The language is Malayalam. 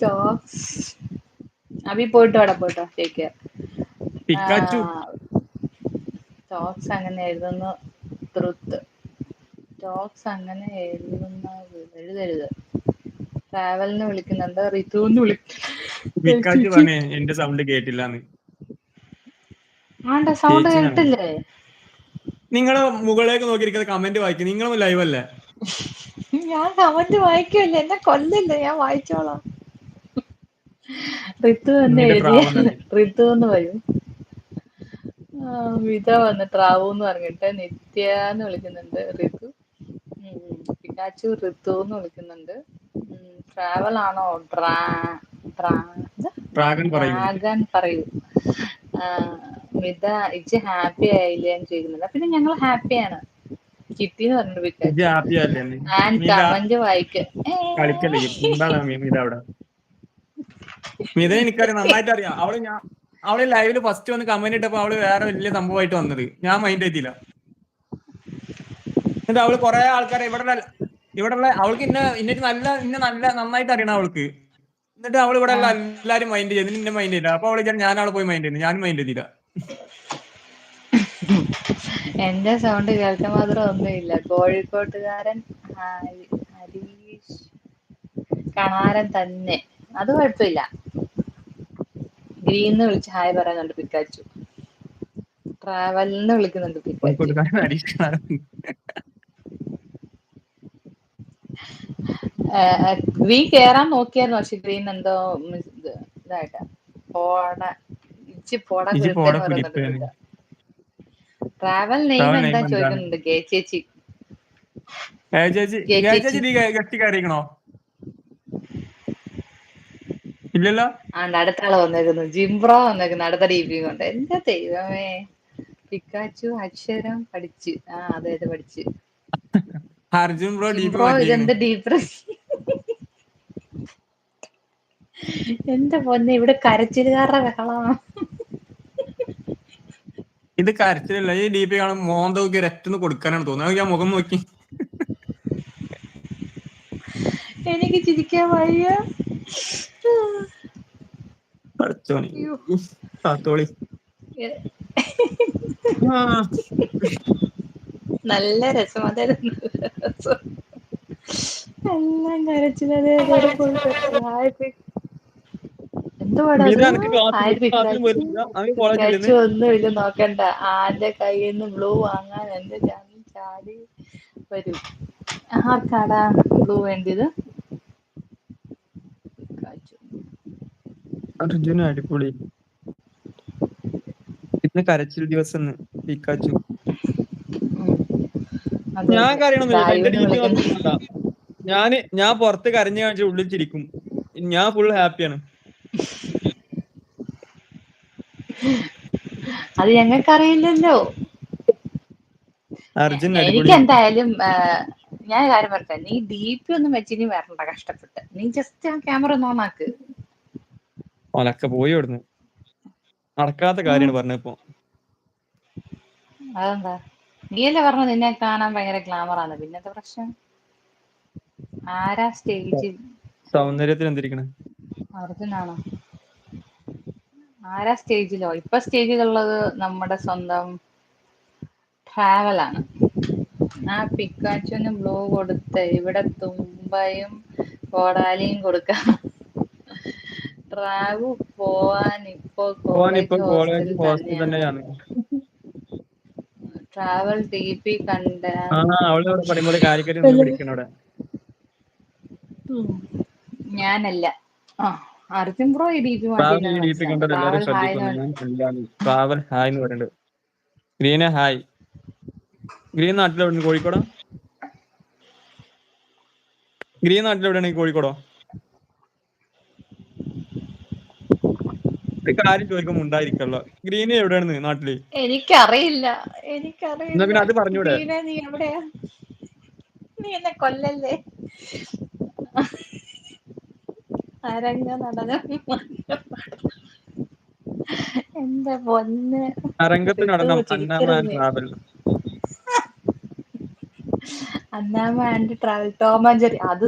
ടോക്സ് അഭി പോയിട്ട് വാടാ പോയിട്ട് ടേക്ക് കെയർ. പിക്കാച്ചു ടോക്സ് അങ്ങനെ എഴുതുന്നു. ട്രുത്ത് ടോക്സ് അങ്ങനെ എഴുതരുത്. ട്രാവലിന് വിളിക്കുന്നുണ്ട്. റിതുന്ന് പിക്കാച്ചു പറഞ്ഞേ എന്റെ സൗണ്ട് കേട്ടില്ലാന്ന്. ആണ്ട സൗണ്ട് ചേച്ചിനാണ്. കേട്ടില്ലേ? നിങ്ങള് മുകളിലേക്ക് നോക്കിയിരിക്കുന്ന കമന്റ് വായിക്കും. നിങ്ങളും ലൈവ് അല്ലേ? ഞാൻ കമന്റ് വായിക്കുവല്ലേ, എന്നെ കൊല്ലല്ലേ, ഞാൻ വായിച്ചോളാം. റിതു എന്ന് നിന്റെ എഴുതിയ പ്രാവുന്നത്. റിതുന്ന് വരും. വിത വന്നിട്ട് റാവൂന്ന് പറഞ്ഞിട്ട് നിത്യന്ന് വിളിക്കുന്നുണ്ട്. റിതു പിക്കാച്ചു ഋതുന്ന് വിളിക്കുന്നുണ്ട്. ട്രാവൽ ആണോ? ഡ്രാഗൺ പറയൂ. ഡ്രാഗൺ പറയൂ. മിത ഇജ് ഹാപ്പി ആയില്ലേന്ന് ചോദിക്കുന്നുണ്ട്. പിന്നെ ഞങ്ങൾ ഹാപ്പിയാണ്. കിട്ടിന്ന് പറഞ്ഞിട്ട് ഇജ്ജ് പിക്കാച്ചു. ഹാപ്പി അല്ലേ? ഞാൻ മിത കമന്റ് വായിക്ക. കളിക്കല്ലേ? എന്താണ് മിത അവിടെ? മിതയെ എനിക്കറിയാം, നന്നായിട്ട് അറിയാം. അവള് ലൈവില് ഫസ്റ്റ് വന്ന് കമന്റ് ഇട്ടപ്പോ അവള് വേറെ വലിയ സംഭവമായിട്ട് വന്നത്. ഞാൻ മൈൻഡ് ചെയ്തില്ല. എന്നിട്ട് അവള് കുറെ ആൾക്കാരെ ഇവിടെയുള്ള അവൾക്ക് ഇന്നെ നന്നായിട്ട് അറിയണം അവൾക്ക്. എന്നിട്ട് അവൾ ഇവിടെ ഉള്ള എല്ലാരും മൈൻഡ് ചെയ്തു, നിന്നെ മൈൻഡ് ചെയ്തില്ല. അപ്പൊ അവള് ഞാൻ അവളെ പോയി മൈൻഡ് ചെയ്യുന്നു. ഞാനും മൈൻഡ് ചെയ്തില്ല. എന്റെ സൗണ്ട് കേൾക്കാൻ മാത്രം ഒന്നുമില്ല. കോഴിക്കോട്ടുകാരൻ ഹരീഷ് കണാരൻ തന്നെ. അത് കുഴപ്പമില്ല. ഗ്രീന്ന് വിളിച്ച് ഹായ് പറയുന്നുണ്ട് പിക്കാച്ചു. ട്രാവലിന്ന് വിളിക്കുന്നുണ്ട് പിക്കാച്ചു. കോഴിക്കോട്ടുകാരൻ ഹരീഷ് കുമാർ. ഗ്രീൻ കേറാൻ നോക്കിയായിരുന്നു. പക്ഷെ ഗ്രീൻ എന്തോ ഇതായിട്ടാ പോടാ ഇച്ചി പോടാ ഇജ്ജ് പോടെ കുരുത്തേന്ന് പറയുന്നുണ്ട് കുരിപ്പേന്ന്. മിത. ട്രാവൽ നെയിം ട്രാവൽ നെയിം എന്താന്ന് എന്താണ്? ചോദിക്കുന്നുണ്ട് ഗേ ചേച്ചി. ചേച്ചി നീ ഗസ്റ്റ് കയറിക്കണോ? ഇല്ലല്ലോ. അടുത്ത ആള് വന്നേക്കുന്നു. ജിംബ്രോ വന്നേക്കുന്നു അടുത്ത DP കൊണ്ട്. എന്റെ ദൈവമേ. പിക്കാച്ചു അക്ഷരം പഠിച്ച്. അതെ പഠിച്ച്. Arjun bro DP ജിംബ്രോ മാറ്റിയിരിക്കണ്. ഇതെന്ത് ഡീപ്ര എന്റെ പൊന്നെ, ഇവിടെ കരച്ചിലുകാരുടെ ബഹളമാണ്. ഇത് കരച്ചിലല്ല. ഈ DP കാണും മോന്ത നോക്കി ഒരൊറ്റൊന്ന് കൊടുക്കാനാണ് തോന്നുന്നത്. ഞാൻ മുഖം നോക്കി. എനിക്ക് ചിരിക്കാൻ വയ്യ. പഠിച്ചോനെ അയ്യോ. കാത്തോളി. നല്ല രസം. അതായത് എല്ലാം കരച്ചിലതേ പോയി കിടക്കും. എന്തുവാടാ മിത അത്? എനിക്ക് ഹായ് ക്ലാസ്സിലും പിക്കാച്ചു. പോയിരുന്നില്ല. അവന് പിക്കാച്ചു കോളേജില്ലെന്ന്. ഒന്നും ഇല്ല നോക്കണ്ട. ആന്റെ കയ്യിൽ നിന്ന് ബ്ലൂ വാങ്ങാൻ എന്റെ ജാമി ചാടി വരും. ആർക്കാടാ ബ്ലൂ വേണ്ടിയത്? പിക്കാച്ചു. അർജുന അടിപൊളി. ഇന്ന് കരച്ചിൽ ദിവസം പിക്കാച്ചു. അതെ ഞാൻ അതെ. കരയണൊന്നുമില്ല കേട്ടോ. എന്റെ ഡായുന്ന് DP വിളിക്കുന്നു. നോക്കിയിരുന്നോണ്ടാ. ഞാൻ പുറത്ത് കരഞ്ഞു കാണിച്ച് ഉള്ളിൽ ചിരിക്കും. ഞാൻ ഫുൾ ഹാപ്പിയാണ്. അത് ഞങ്ങൾക്കറിയില്ലല്ലോ. അർജുൻ എനിക്ക് അടിപൊളി. എന്തായാലും ഞാൻ കാര്യം പറട്ടെ. നീ DP ഒന്നും വെച്ച് നീ വരണ്ട കഷ്ടപ്പെട്ട്. നീ ജസ്റ്റ് ആ ക്യാമറ ഒന്ന് ഓണാക്ക്. ഓനൊക്കെ പോയി ഇവിടുന്ന്. നടക്കാത്ത കാര്യമാണ് പറഞ്ഞപ്പോ. അതെന്താ? നീയല്ലേ പറഞ്ഞ നിന്നെ കാണാൻ ഭയങ്കര ഗ്ലാമറാണ്. പിന്നത്തെ പ്രശ്നം ആരാ സ്റ്റേജിൽ? സൗന്ദര്യത്തിന് എന്തിരിക്കണേ? അർജുനാണോ? ആരാ സ്റ്റേജിലോ? ഇപ്പൊ സ്റ്റേജിലുള്ളത് നമ്മുടെ സ്വന്തം ട്രാവലാണ്. പിക്കാച്ചുവിന് ബ്ലൂ കൊടുത്ത് ഇവിടെ തുമ്പയും കോടാലിയും കൊടുക്കാം. ട്രാവു പോവാൻ ഇപ്പൊ ഓനിപ്പോ കോളേജ് കോളേജ് ഹോസ്റ്റലിൽ ഹോസ്റ്റൽ തന്നെയാണ്. തന്നെയാണ്. ട്രാവൽ DP കണ്ട അവള് ഇവിടെ പറയുമ്പോൾ കാലിക്കറ്റ് നിന്ന് വിളിക്കണം അവിടെ. ഞാനല്ല. അർജുൻ ബ്രോ ഈ DP ട്രാവൽ ഈ മാറ്റിയില്ലെന്ന് DP മനസ്സിലായി. കണ്ടാൽ എല്ലാവരും ട്രാവൽ ശ്രദ്ധിക്കുന്നു. ഹായ്. ഞാൻ എല്ലാന്ന് ട്രാവൽ ഹായ് എന്ന് പറയുന്നുണ്ട്. ഗ്രീനെ ഹായ്. ഗ്രീൻ നാട്ടിലെവിടെയാണ്? കോഴിക്കോടോ? ഗ്രീൻ നാട്ടിലെവിടെയാണ്? കോഴിക്കോടോ? ഒരു കാര്യം ചോദിക്കുമ്പോൾ ഉണ്ടായിരിക്കല്ലോ. ഗ്രീന് എവിടെയാണ് നാട്ടില്? എനിക്കറിയില്ല. എന്നാ എനിക്കറിയില്ല. പിന്നെ അത് പറഞ്ഞൂടെ? ഗ്രീന നീ എവിടെയാ? നീ എന്നെ കൊല്ലല്ലേ. അരങ്ങ നടനം എന്റെ പൊന്ന്. അരങ്ങത്ത് ഋതു നടനം അന്നാമ ചിരിക്കരുത് ആൻഡ് നീ. Travel. Annamma and travel Tom and Jerry അത്